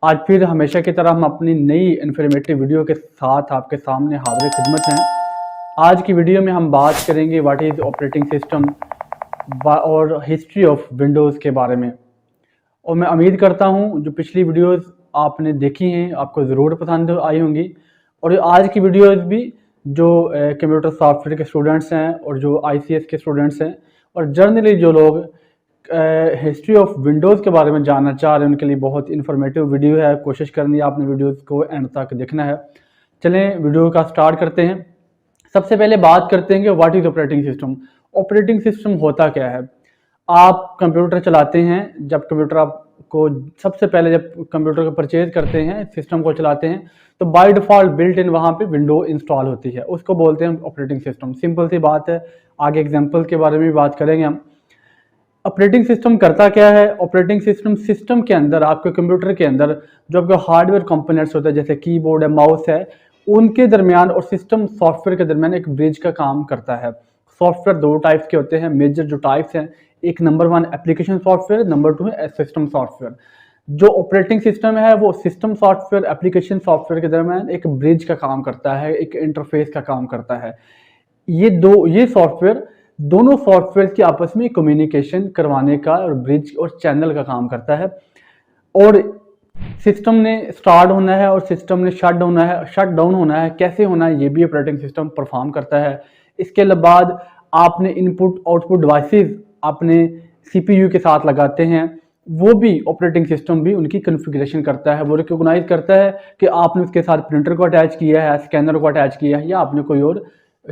आज फिर हमेशा की तरह हम अपनी नई इन्फॉर्मेटिव वीडियो के साथ आपके सामने हाजिर खिदमत हैं। आज की वीडियो में हम बात करेंगे व्हाट इज़ ऑपरेटिंग सिस्टम और हिस्ट्री ऑफ विंडोज़ के बारे में। और मैं उम्मीद करता हूं जो पिछली वीडियोस आपने देखी हैं आपको ज़रूर पसंद आई होंगी, और आज की वीडियोस भी जो कंप्यूटर सॉफ्टवेयर के स्टूडेंट्स हैं और जो आईसीएस के स्टूडेंट्स हैं और जनरली जो लोग हिस्ट्री ऑफ विंडोज़ के बारे में जानना चाह रहे हैं उनके लिए बहुत इन्फॉर्मेटिव वीडियो है। कोशिश करनी है आपने वीडियोज़ को एंड तक देखना है। चलें वीडियो का स्टार्ट करते हैं। सबसे पहले बात करते हैं कि what is operating system. Operating system होता क्या है। आप कंप्यूटर चलाते हैं, जब कंप्यूटर आपको सबसे पहले जब कंप्यूटर को परचेज करते हैं, सिस्टम को चलाते हैं, तो बाय डिफ़ॉल्ट बिल्ट इन वहाँ पे विंडो इंस्टॉल होती है, उसको बोलते हैं ऑपरेटिंग सिस्टम। सिंपल सी बात है, आगे एग्जांपल के बारे में भी बात करेंगे हम। ऑपरेटिंग सिस्टम करता क्या है। ऑपरेटिंग सिस्टम के अंदर आपके कंप्यूटर के अंदर जो आपके हार्डवेयर कंपोनेंट्स होते हैं जैसे कीबोर्ड है, माउस है, उनके दरमियान और सिस्टम सॉफ्टवेयर के दरमियान एक ब्रिज का काम करता है। सॉफ्टवेयर दो टाइप्स के होते हैं, मेजर जो टाइप्स हैं, एक नंबर 1 एप्लीकेशन सॉफ्टवेयर, नंबर 2 है सिस्टम सॉफ्टवेयर। जो ऑपरेटिंग सिस्टम है वो सिस्टम सॉफ्टवेयर एप्लीकेशन सॉफ्टवेयर के दरमियान एक ब्रिज का काम करता है, एक इंटरफेस का काम करता है। ये सॉफ्टवेयर दोनों सॉफ्टवेयर की आपस में कम्युनिकेशन करवाने का और ब्रिज और चैनल का काम करता है। और सिस्टम ने स्टार्ट होना है और सिस्टम ने शट डाउन होना है, कैसे होना है ये भी ऑपरेटिंग सिस्टम परफॉर्म करता है। इसके बाद आपने इनपुट आउटपुट डिवाइसेस अपने सीपीयू के साथ लगाते हैं, वो भी ऑपरेटिंग सिस्टम भी उनकी कॉन्फ़िगरेशन करता है। वो रिकॉग्नाइज करता है कि आपने उसके साथ प्रिंटर को अटैच किया है, स्कैनर को अटैच किया है, या आपने कोई और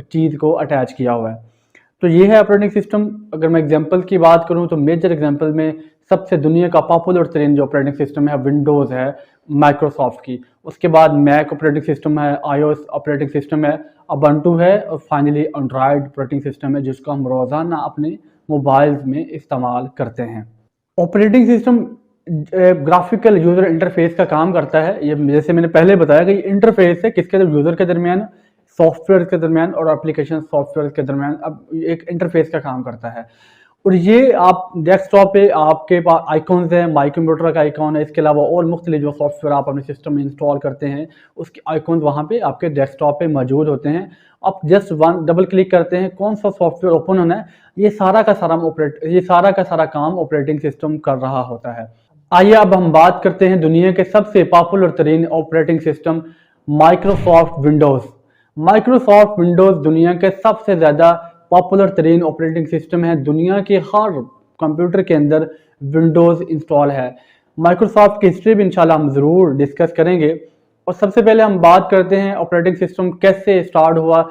चीज़ को अटैच किया हुआ है। तो ये है ऑपरेटिंग सिस्टम। अगर मैं एग्जांपल की बात करूं तो मेजर एग्जांपल में सबसे दुनिया का पॉपुलर तरीन जो ऑपरेटिंग सिस्टम है विंडोज़ है माइक्रोसॉफ्ट की। उसके बाद मैक ऑपरेटिंग सिस्टम है, आईओएस ऑपरेटिंग सिस्टम है, उबंटू है, और फाइनली एंड्रॉयड ऑपरेटिंग सिस्टम है जिसको हम रोज़ाना अपने मोबाइल्स में इस्तेमाल करते हैं। Operating system graphical user interface का काम करता है। ये जैसे मैंने पहले बताया कि इंटरफेस है किसके यूज़र के दरमियान, सॉफ्टवेयर के दरमियान और एप्लीकेशन सॉफ्टवेयर के दरमियान अब एक इंटरफेस का काम करता है। और ये आप डेस्कटॉप पे आपके पास आइकॉन्स हैं, माई कंप्यूटर का आइकॉन है, इसके अलावा और मुख्तलिफ जो सॉफ्टवेयर आप अपने सिस्टम में इंस्टॉल करते हैं उसके आइकॉन्स वहाँ पे आपके डेस्कटॉप पे मौजूद होते हैं। आप जस्ट वन डबल क्लिक करते हैं, कौन सा सॉफ्टवेयर ओपन होना है, ये सारा का सारा काम ऑपरेटिंग सिस्टम कर रहा होता है। आइए अब हम बात करते हैं दुनिया के सबसे पॉपुलर तरीन operating system Microsoft Windows. Microsoft Windows दुनिया के सबसे ज़्यादा पॉपुलर तरीन ऑपरेटिंग सिस्टम है। दुनिया के हर कंप्यूटर के अंदर विंडोज़ इंस्टॉल है। माइक्रोसॉफ्ट की हिस्ट्री भी इंशाल्लाह हम ज़रूर डिस्कस करेंगे। और सबसे पहले हम बात करते हैं ऑपरेटिंग सिस्टम कैसे स्टार्ट हुआ।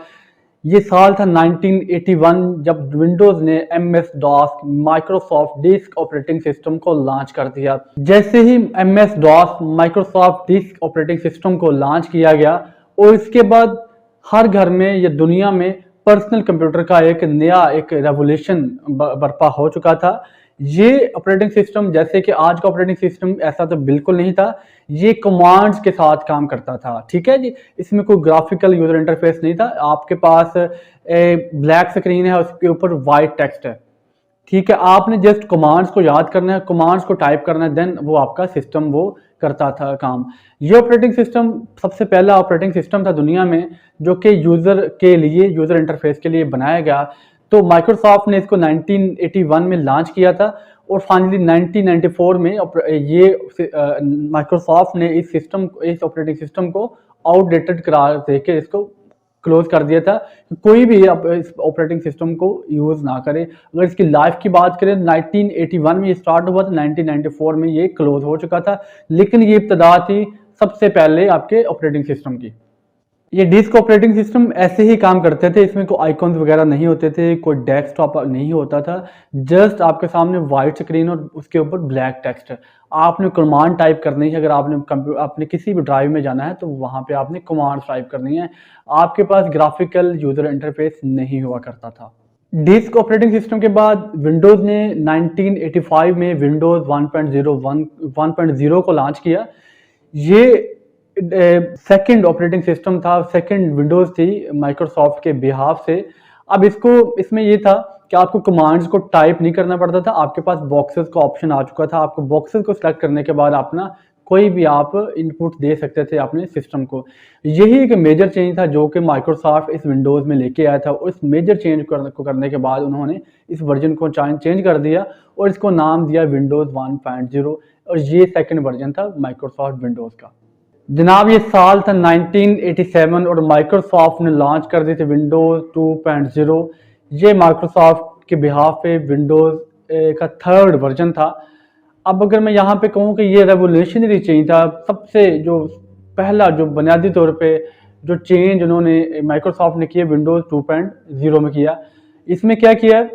ये साल था 1981 जब विंडोज़ ने MS DOS Microsoft disk operating system को लॉन्च कर दिया। जैसे ही MS DOS Microsoft disk operating system को लॉन्च किया गया और इसके बाद हर घर में या दुनिया में पर्सनल कंप्यूटर का एक नया एक रेवोल्यूशन बर्पा हो चुका था। ये ऑपरेटिंग सिस्टम जैसे कि आज का ऑपरेटिंग सिस्टम ऐसा तो बिल्कुल नहीं था। ये कमांड्स के साथ काम करता था, ठीक है जी। इसमें कोई ग्राफिकल यूजर इंटरफेस नहीं था। आपके पास ब्लैक स्क्रीन है, उसके ऊपर वाइट टेक्स्ट है, ठीक है। आपने जस्ट कमांड्स को याद करना है, कमांड्स को टाइप करना है, देन वो आपका सिस्टम वो करता था काम। ये ऑपरेटिंग सिस्टम सबसे पहला ऑपरेटिंग सिस्टम था दुनिया में जो कि यूज़र के लिए, यूज़र इंटरफेस के लिए बनाया गया। तो माइक्रोसॉफ्ट ने इसको 1981 में लॉन्च किया था और फाइनली 1994 में ये माइक्रोसॉफ्ट ने इस ऑपरेटिंग सिस्टम को आउटडेटेड करार देकर इसको क्लोज कर दिया था कि कोई भी इस ऑपरेटिंग सिस्टम को यूज़ ना करे। अगर इसकी लाइफ की बात करें 1981 में ये स्टार्ट हुआ था, 1994 में ये क्लोज हो चुका था। लेकिन ये इब्तदा थी सबसे पहले आपके ऑपरेटिंग सिस्टम की। ये डिस्क ऑपरेटिंग सिस्टम ऐसे ही काम करते थे। इसमें कोई आइकॉन्स वगैरह नहीं होते थे, कोई डेस्कटॉप नहीं होता था। जस्ट आपके सामने वाइट स्क्रीन और उसके ऊपर ब्लैक टेक्स्ट है। आपने कमांड टाइप करनी है। अगर आपने किसी भी ड्राइव में जाना है तो वहाँ पे आपने कमांड टाइप करनी है। आपके पास ग्राफिकल यूजर इंटरफेस नहीं हुआ करता था। डिस्क ऑपरेटिंग सिस्टम के बाद विंडोज़ ने 1985 में विंडोज़ 1.0 को लॉन्च किया। ये सेकंड ऑपरेटिंग सिस्टम था, सेकंड विंडोज़ थी माइक्रोसॉफ्ट के बिहाफ से। अब इसमें ये था कि आपको कमांड्स को टाइप नहीं करना पड़ता था। आपके पास बॉक्सेस का ऑप्शन आ चुका था। आपको बॉक्सेस को सिलेक्ट करने के बाद अपना कोई भी आप इनपुट दे सकते थे अपने सिस्टम को। यही एक मेजर चेंज था जो कि माइक्रोसॉफ्ट इस विंडोज़ में लेके आया था। उस मेजर चेंज को करने के बाद उन्होंने इस वर्जन को चेंज कर दिया और इसको नाम दिया विंडोज़ 1.0 और ये सेकंड वर्जन था माइक्रोसॉफ्ट विंडोज़ का। जनाब ये साल था 1987 और माइक्रोसॉफ्ट ने लॉन्च कर दी थी विंडोज़ 2.0। ये माइक्रोसॉफ्ट के बिहाफ पे विंडोज़ का थर्ड वर्जन था। अब अगर मैं यहाँ पे कहूँ कि ये रेवोल्यूशनरी चेंज था, सबसे जो पहला जो बुनियादी तौर पे जो चेंज उन्होंने माइक्रोसॉफ्ट ने किया विंडोज़ 2.0 में किया। इसमें क्या किया,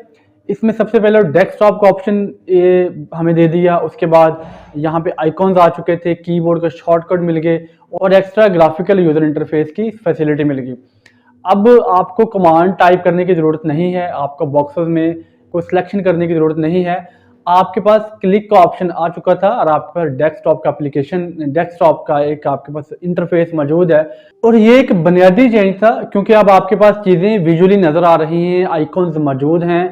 इसमें सबसे पहले डेस्कटॉप का ऑप्शन हमें दे दिया। उसके बाद यहाँ पे आइकॉन्स आ चुके थे, कीबोर्ड का शॉर्टकट मिल गए और एक्स्ट्रा ग्राफिकल यूजर इंटरफेस की फैसिलिटी मिल गई। अब आपको कमांड टाइप करने की ज़रूरत नहीं है, आपको बॉक्सेस में कोई सिलेक्शन करने की ज़रूरत नहीं है, आपके पास क्लिक का ऑप्शन आ चुका था और आपके पास डेस्कटॉप का एप्लीकेशन, डेस्कटॉप का एक आपके पास इंटरफेस मौजूद है। और ये एक बुनियादी चेंज था क्योंकि अब आपके पास चीज़ें विजुअली नज़र आ रही हैं, आइकॉन्स मौजूद हैं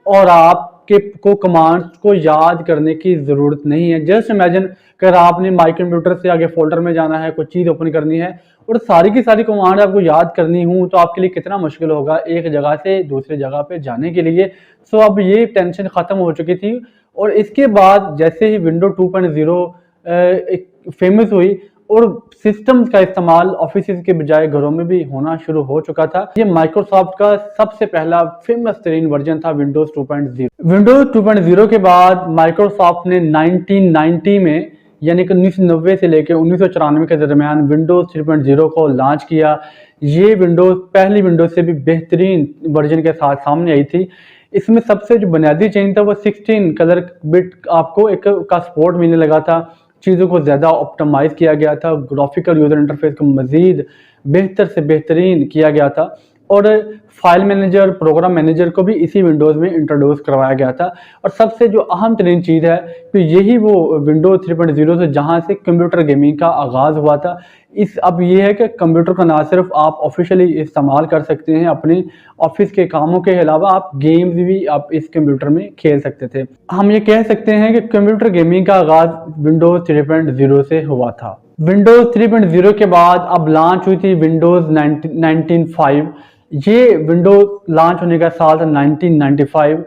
और आपके को कमांड्स को याद करने की ज़रूरत नहीं है। जस्ट इमेजिन अगर आपने माई कंप्यूटर से आगे फोल्डर में जाना है, कोई चीज़ ओपन करनी है और सारी की सारी कमांड आपको याद करनी हो तो आपके लिए कितना मुश्किल होगा एक जगह से दूसरी जगह पे जाने के लिए। सो अब ये टेंशन ख़त्म हो चुकी थी और इसके बाद जैसे ही विंडो 2.0 एक फेमस हुई और सिस्टम्स का इस्तेमाल ऑफिस के बजाय घरों में भी होना शुरू हो चुका था। ये माइक्रोसॉफ्ट का सबसे पहला फेमस तरीन वर्जन था विंडोज 2.0। विंडोज 2.0 के बाद माइक्रोसॉफ्ट ने 1990 में यानी कि 1990 से लेकर 1994 के दरमियान विंडोज 3.0 को लॉन्च किया। ये विंडोज पहली विंडोज से भी बेहतरीन वर्जन के साथ सामने आई थी। इसमें सबसे जो बुनियादी चेंज था वो 16 कलर बिट आपको एक का सपोर्ट मिलने लगा था। चीज़ों को ज़्यादा ऑप्टिमाइज किया गया था, ग्राफिकल यूज़र इंटरफेस को मज़ीद बेहतर से बेहतरीन किया गया था और फाइल मैनेजर, प्रोग्राम मैनेजर को भी इसी विंडोज़ में इंट्रोड्यूस करवाया गया था। और सबसे जो अहम तरीन चीज़ है कि यही वो विंडोज 3.0 से जहाँ से कंप्यूटर गेमिंग का आगाज़ हुआ था। इस अब ये है कि कंप्यूटर का ना सिर्फ आप ऑफिशियली इस्तेमाल कर सकते हैं अपने ऑफिस के कामों के अलावा आप गेम्स भी आप इस कंप्यूटर में खेल सकते थे। हम ये कह सकते हैं कि कंप्यूटर गेमिंग का आगाज़ विंडोज 3.0 से हुआ था। विंडोज 3.0 के बाद अब लॉन्च हुई थी विंडोज 1995। ये विंडोज लॉन्च होने का साल था 1995।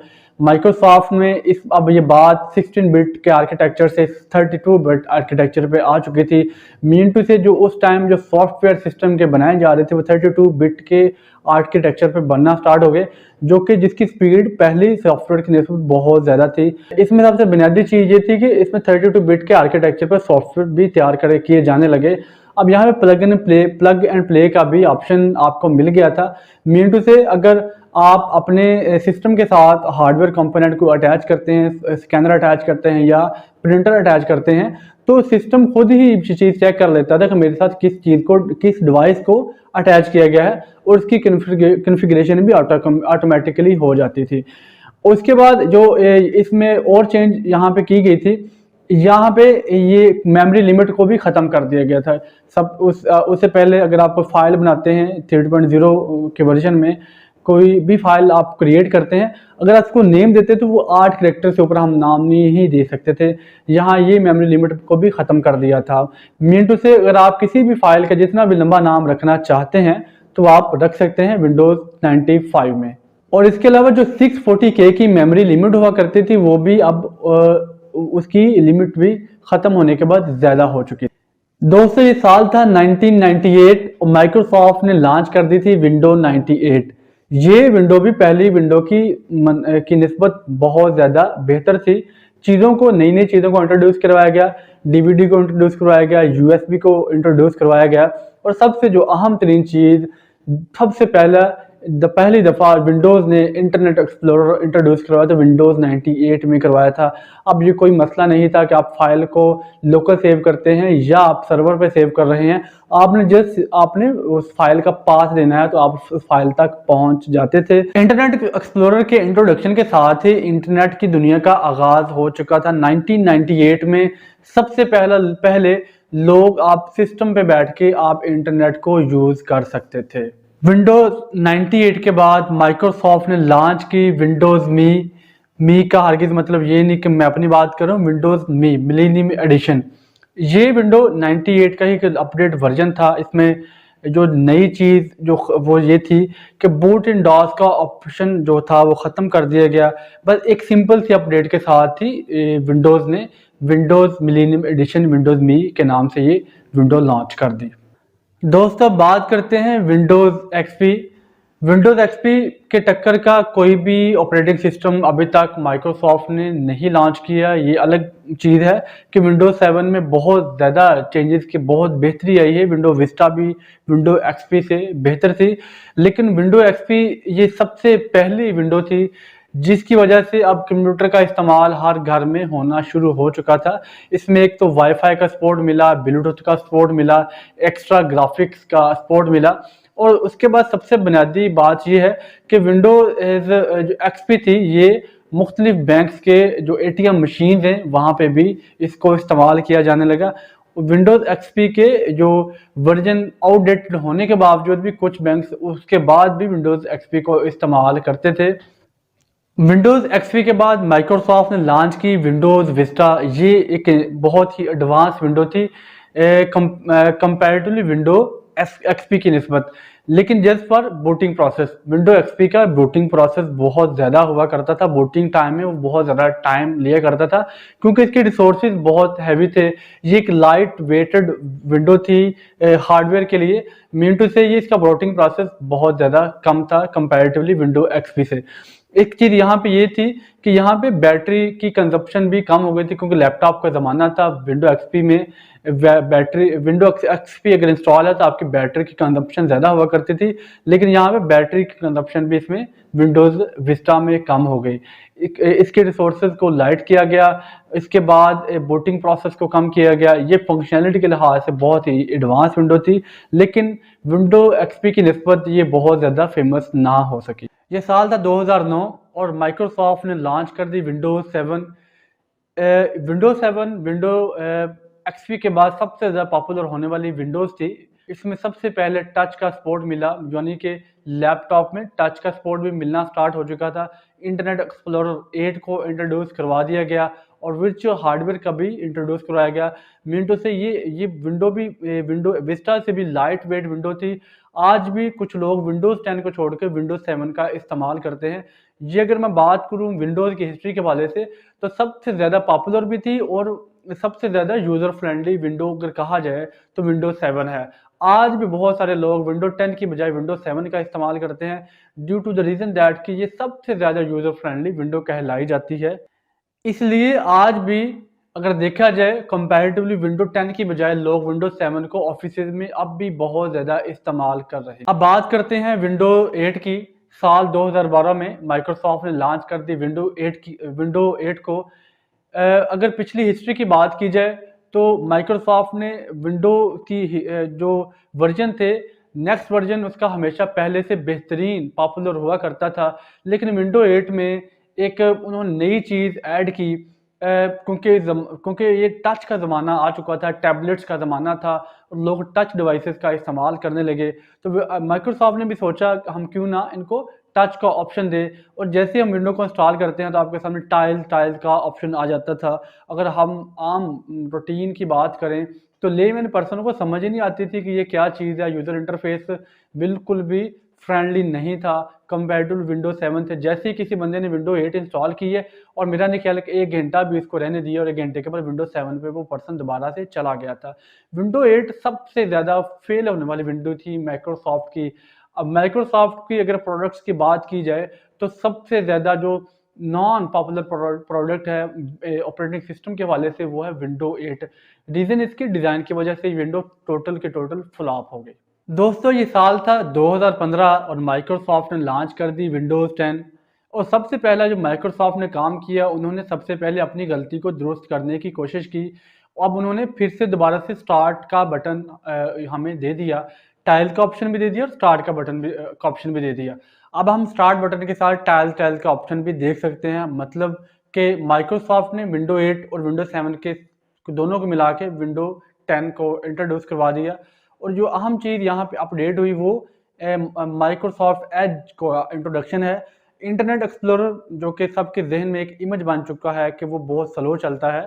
माइक्रोसॉफ्ट में इस अब ये बात 16 बिट के आर्किटेक्चर से 32 बिट आर्किटेक्चर पे आ चुकी थी। मीन टू से जो उस टाइम जो सॉफ्टवेयर सिस्टम के बनाए जा रहे थे वो 32 बिट के आर्किटेक्चर पे बनना स्टार्ट हो गए, जो कि जिसकी स्पीड पहले सॉफ्टवेयर की निस्बत बहुत ज़्यादा थी। इसमें सबसे बुनियादी चीज़ ये थी कि इसमें 32 बिट के आर्किटेक्चर पर सॉफ्टवेयर भी तैयार किए जाने लगे। अब यहाँ पे प्लग एंड प्ले का भी ऑप्शन आपको मिल गया था। मीन टू से अगर आप अपने सिस्टम के साथ हार्डवेयर कंपोनेंट को अटैच करते हैं, स्कैनर अटैच करते हैं या प्रिंटर अटैच करते हैं तो सिस्टम खुद ही चीज़ चेक कर लेता था कि मेरे साथ किस डिवाइस को अटैच किया गया है और उसकी कॉन्फ़िगरेशन भी ऑटोमेटिकली हो जाती थी। उसके बाद जो इसमें और चेंज यहाँ पे की गई थी, यहाँ पे ये मेमोरी लिमिट को भी ख़त्म कर दिया गया था। उससे पहले अगर आप फाइल बनाते हैं 3.0 के वर्जन में कोई भी फाइल आप क्रिएट करते हैं, अगर आप उसको नेम देते तो वो 8 कैरेक्टर से ऊपर हम नाम नहीं ही दे सकते थे। यहाँ ये मेमोरी लिमिट को भी ख़त्म कर दिया था। मीन टू से अगर आप किसी भी फाइल का जितना भी लंबा नाम रखना चाहते हैं तो आप रख सकते हैं विंडोज़ 95 में। और इसके अलावा जो 640K की मेमोरी लिमिट हुआ करती थी वो भी अब उसकी लिमिट भी ख़त्म होने के बाद ज़्यादा हो चुकी है। दोस्तों ये साल था 1998 और माइक्रोसॉफ्ट ने लॉन्च कर दी थी विंडो 98। ये विंडो भी पहली विंडो की निस्बत बहुत ज़्यादा बेहतर थी। चीज़ों को नई चीज़ों को इंट्रोड्यूस करवाया गया, डीवीडी को इंट्रोड्यूस करवाया गया, यूएसबी को इंट्रोड्यूस करवाया गया और सबसे जो अहम तरीन चीज़ सबसे पहली दफ़ा विंडोज़ ने इंटरनेट एक्सप्लोरर इंट्रोड्यूस करवाया था विंडोज़ 98 में करवाया था। अब ये कोई मसला नहीं था कि आप फाइल को लोकल सेव करते हैं या आप सर्वर पे सेव कर रहे हैं, आपने उस फाइल का पाथ देना है तो आप उस फाइल तक पहुंच जाते थे। इंटरनेट एक्सप्लोरर के इंट्रोडक्शन के साथ ही इंटरनेट की दुनिया का आगाज़ हो चुका था। 1998 में सबसे पहले लोग आप सिस्टम पे बैठ के आप इंटरनेट को यूज़ कर सकते थे। विंडोज 98 के बाद माइक्रोसॉफ्ट ने लॉन्च की विंडोज़ मी का हरगिज़ मतलब ये नहीं कि मैं अपनी बात करूं, विंडोज़ मी मिलेनियम एडिशन। ये विंडो 98 का ही एक अपडेट वर्जन था। इसमें जो नई चीज़ जो वो ये थी कि बूट इन डॉस का ऑप्शन जो था वो ख़त्म कर दिया गया। बस एक सिंपल सी अपडेट के साथ ही विंडोज़ ने विंडोज़ मिलेनियम एडिशन विंडोज़ मी के नाम से ये विंडो लॉन्च कर दी। दोस्तों बात करते हैं विंडोज़ एक्सपी। विंडोज़ एक्सपी के टक्कर का कोई भी ऑपरेटिंग सिस्टम अभी तक माइक्रोसॉफ्ट ने नहीं लॉन्च किया। ये अलग चीज़ है कि विंडोज़ 7 में बहुत ज़्यादा चेंजेस की बहुत बेहतरी आई है। विंडो विस्टा भी विंडो एक्सपी से बेहतर थी, लेकिन विंडो एक्सपी ये सबसे पहली विंडो थी जिसकी वजह से अब कंप्यूटर का इस्तेमाल हर घर में होना शुरू हो चुका था। इसमें एक तो वाईफाई का सपोर्ट मिला, ब्लूटूथ का सपोर्ट मिला, एक्स्ट्रा ग्राफिक्स का सपोर्ट मिला, और उसके बाद सबसे बुनियादी बात यह है कि विंडोज जो एक्सपी थी ये मुख्तलिफ बैंक्स के जो एटीएम मशीन हैं वहाँ पे भी इसको इस्तेमाल किया जाने लगा। विंडोज एक्सपी के जो वर्जन आउटडेटेड होने के बावजूद भी कुछ बैंक्स उसके बाद भी विंडोज एक्सपी को इस्तेमाल करते थे। विंडोज़ एक्सपी के बाद माइक्रोसॉफ्ट ने लॉन्च की विंडोज़ विस्टा। ये एक बहुत ही एडवांस विंडो थी कंपैरेटिवली विंडो एक्सपी की निस्बत। लेकिन जिस पर बूटिंग प्रोसेस विंडो एक्सपी का बूटिंग प्रोसेस बहुत ज़्यादा हुआ करता था। बूटिंग टाइम में वो बहुत ज़्यादा टाइम लिया करता था क्योंकि इसके रिसोर्सेज बहुत हैवी थे। ये एक लाइट वेटेड विंडो थी हार्डवेयर के लिए। मीन टू से ये इसका बूटिंग प्रोसेस बहुत ज़्यादा कम था कंपैरेटिवली विंडो एक्सपी से। एक चीज़ यहाँ पे ये थी कि यहाँ पे बैटरी की कंजप्शन भी कम हो गई थी क्योंकि लैपटॉप का ज़माना था। विंडो एक्सपी में बैटरी विंडो एक्सपी अगर इंस्टॉल है तो आपकी बैटरी की कंजप्शन ज़्यादा हुआ करती थी, लेकिन यहाँ पे बैटरी की कंजप्शन भी इसमें विंडोज़ विस्टा में कम हो गई। इसके रिसोर्सेज को लाइट किया गया, इसके बाद बूटिंग प्रोसेस को कम किया गया। ये फंक्शनैलिटी के लिहाज से बहुत ही एडवांस विंडो थी, लेकिन विंडो एक्सपी की निस्बत ये बहुत ज़्यादा फेमस ना हो सकी। ये साल था 2009 और माइक्रोसॉफ्ट ने लॉन्च कर दी विंडोज 7। विंडोज 7 विंडो एक्सपी के बाद सबसे ज़्यादा पॉपुलर होने वाली विंडोज़ थी। इसमें सबसे पहले टच का सपोर्ट मिला, यानी कि लैपटॉप में टच का सपोर्ट भी मिलना स्टार्ट हो चुका था। इंटरनेट एक्सप्लोरर 8 को इंट्रोड्यूस करवा दिया गया और वर्चुअल हार्डवेयर का भी इंट्रोड्यूस करवाया गया। मिनटों से ये विंडो भी विंडो विस्टा से भी लाइट वेट विंडो थी। आज भी कुछ लोग विंडोज़ 10 को छोड़ के विंडोज़ 7 का इस्तेमाल करते हैं। ये अगर मैं बात करूँ विंडोज़ की हिस्ट्री के हवाले से तो सबसे ज़्यादा पॉपुलर भी थी और सबसे ज़्यादा यूज़र फ्रेंडली विंडो अगर कहा जाए तो विंडोज़ 7 है। आज भी बहुत सारे लोग विंडो 10 की बजाय विंडोज़ 7 का इस्तेमाल करते हैं due to the reason that कि ये सबसे ज़्यादा यूज़र फ्रेंडली विंडो कहलाई जाती है। इसलिए आज भी अगर देखा जाए कंपैरेटिवली विंडो 10 की बजाय लोग विंडो 7 को ऑफिसेज में अब भी बहुत ज़्यादा इस्तेमाल कर रहे हैं। अब बात करते हैं विंडो 8 की। साल 2012 में माइक्रोसॉफ्ट ने लॉन्च कर दी विंडो 8 को। अगर पिछली हिस्ट्री की बात की जाए तो माइक्रोसॉफ्ट ने विंडो की जो वर्जन थे नेक्स्ट वर्जन उसका हमेशा पहले से बेहतरीन पॉपुलर हुआ करता था, लेकिन विंडो 8 में एक उन्होंने नई चीज़ ऐड की क्योंकि ये टच का ज़माना आ चुका था, टैबलेट्स का ज़माना था और लोग टच डिवाइसेस का इस्तेमाल करने लगे। तो माइक्रोसॉफ्ट ने भी सोचा हम क्यों ना इनको टच का ऑप्शन दे, और जैसे हम विंडो को इंस्टॉल करते हैं तो आपके सामने टाइल्स का ऑप्शन आ जाता था। अगर हम आम रूटीन की बात करें तो लेमैन पर्सन को समझ ही नहीं आती थी कि ये क्या चीज़ है। यूज़र इंटरफेस बिल्कुल भी फ्रेंडली नहीं था कंपेयर टू विंडो 7 थे। जैसे ही किसी बंदे ने विंडो 8 इंस्टॉल की है और मेरा नहीं ख्याल कि 1 घंटा भी इसको रहने दिया और 1 घंटे के बाद विंडो 7 पे वो पर्सन दोबारा से चला गया था। विंडो 8 सबसे ज़्यादा फेल होने वाली विंडो थी माइक्रोसॉफ्ट की। अब माइक्रोसॉफ्ट की अगर प्रोडक्ट्स की बात की जाए तो सबसे ज़्यादा जो नॉन पॉपुलर प्रोडक्ट है ऑपरेटिंग सिस्टम के हवाले से वो है विंडो 8। रीज़न इसके डिज़ाइन की वजह से विंडो टोटल के टोटल फ्लॉप हो गई। दोस्तों ये साल था 2015 और माइक्रोसॉफ्ट ने लॉन्च कर दी विंडोज़ 10। और सबसे पहला जो माइक्रोसॉफ्ट ने काम किया उन्होंने सबसे पहले अपनी गलती को दुरुस्त करने की कोशिश की। अब उन्होंने फिर से दोबारा से स्टार्ट का बटन हमें दे दिया, टाइल का ऑप्शन भी दे दिया और स्टार्ट का बटन भी का ऑप्शन भी दे दिया। अब हम स्टार्ट बटन के साथ टाइल का ऑप्शन भी देख सकते हैं। मतलब कि माइक्रोसॉफ्ट ने विंडो 8 और विंडो 7 के दोनों को मिला के विंडो 10 को इंट्रोड्यूस करवा दिया। और जो अहम चीज़ यहाँ पे अपडेट हुई वो माइक्रोसॉफ्ट एज को इंट्रोडक्शन है। इंटरनेट एक्सप्लोरर जो कि सबके जहन में एक इमेज बन चुका है कि वो बहुत स्लो चलता है,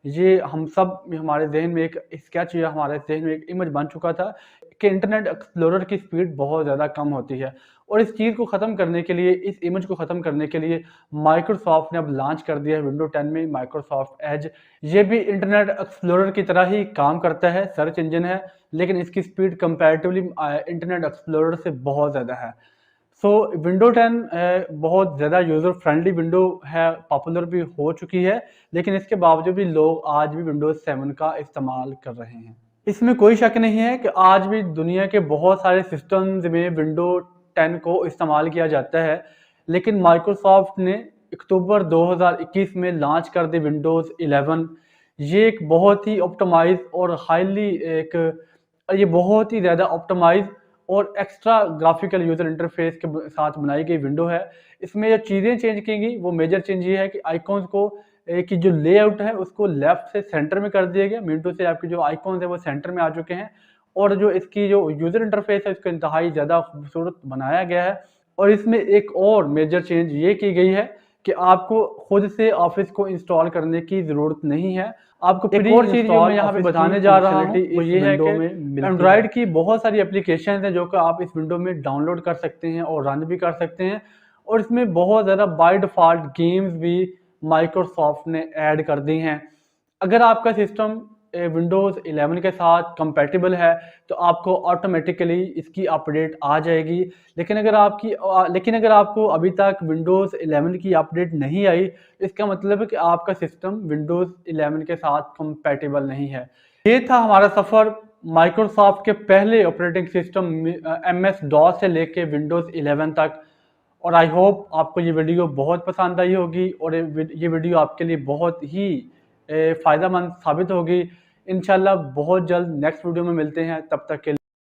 ये हम सब हमारे जहन में एक स्केच या हमारे जहन में एक इमेज बन चुका था कि इंटरनेट एक्सप्लोरर की स्पीड बहुत ज़्यादा कम होती है। और इस चीज़ को ख़त्म करने के लिए, इस इमेज को ख़त्म करने के लिए माइक्रोसॉफ्ट ने अब लॉन्च कर दिया है विंडो 10 में माइक्रोसॉफ्ट एज। ये भी इंटरनेट एक्सप्लोरर की तरह ही काम करता है, सर्च इंजन है, लेकिन इसकी स्पीड कंपैरेटिवली इंटरनेट एक्सप्लोरर से बहुत ज़्यादा है। सो विंडो 10 बहुत ज़्यादा यूज़र फ्रेंडली विंडो है, पॉपुलर भी हो चुकी है, लेकिन इसके बावजूद भी लोग आज भी विंडोज़ 7 का इस्तेमाल कर रहे हैं। इसमें कोई शक नहीं है कि आज भी दुनिया के बहुत सारे सिस्टम्स में विंडो 10 को इस्तेमाल किया जाता है, लेकिन माइक्रोसॉफ्ट ने अक्टूबर 2021 में लॉन्च कर दी विंडोज़ 11। ये एक बहुत ही ऑप्टिमाइज़ और हाईली एक ये बहुत ही ज़्यादा ऑप्टिमाइज़ और एक्स्ट्रा ग्राफिकल यूज़र इंटरफेस के साथ बनाई गई विंडो है। इसमें जो चीज़ें चेंज की गई वो मेजर चेंज ये है कि आइकॉन्स को की जो लेआउट है उसको लेफ्ट से सेंटर में कर दिया गया। मिनटों से आपके जो आइकॉन्स है वो सेंटर में आ चुके हैं और जो इसकी जो यूज़र इंटरफेस है उसको इंतहाई ज़्यादा खूबसूरत बनाया गया है। और इसमें एक और मेजर चेंज ये की गई है कि आपको खुद से ऑफिस को इंस्टॉल करने की ज़रूरत नहीं है। आपको एक और चीज़ जो मैं यहाँ पे बताने जा रहा हूँ वो ये है कि एंड्रॉयड की बहुत सारी एप्लीकेशन हैं जो कि आप इस विंडो में डाउनलोड कर सकते हैं और रन भी कर सकते हैं। और इसमें बहुत ज़्यादा बाय डिफ़ॉल्ट गेम्स भी माइक्रोसॉफ्ट ने ऐड कर दी हैं। अगर आपका सिस्टम विंडोज़ 11 के साथ कंपैटिबल है तो आपको ऑटोमेटिकली इसकी अपडेट आ जाएगी। लेकिन अगर आपको अभी तक विंडोज़ 11 की अपडेट नहीं आई, इसका मतलब है कि आपका सिस्टम विंडोज़ 11 के साथ कंपैटिबल नहीं है। ये था हमारा सफ़र माइक्रोसॉफ्ट के पहले ऑपरेटिंग सिस्टम MS DOS से लेके विंडोज़ 11 तक। और आई होप आपको ये वीडियो बहुत पसंद आई होगी और ये वीडियो आपके लिए बहुत ही फ़ायदेमंद साबित होगी। इंशाल्लाह बहुत जल्द नेक्स्ट वीडियो में मिलते हैं, तब तक के लिए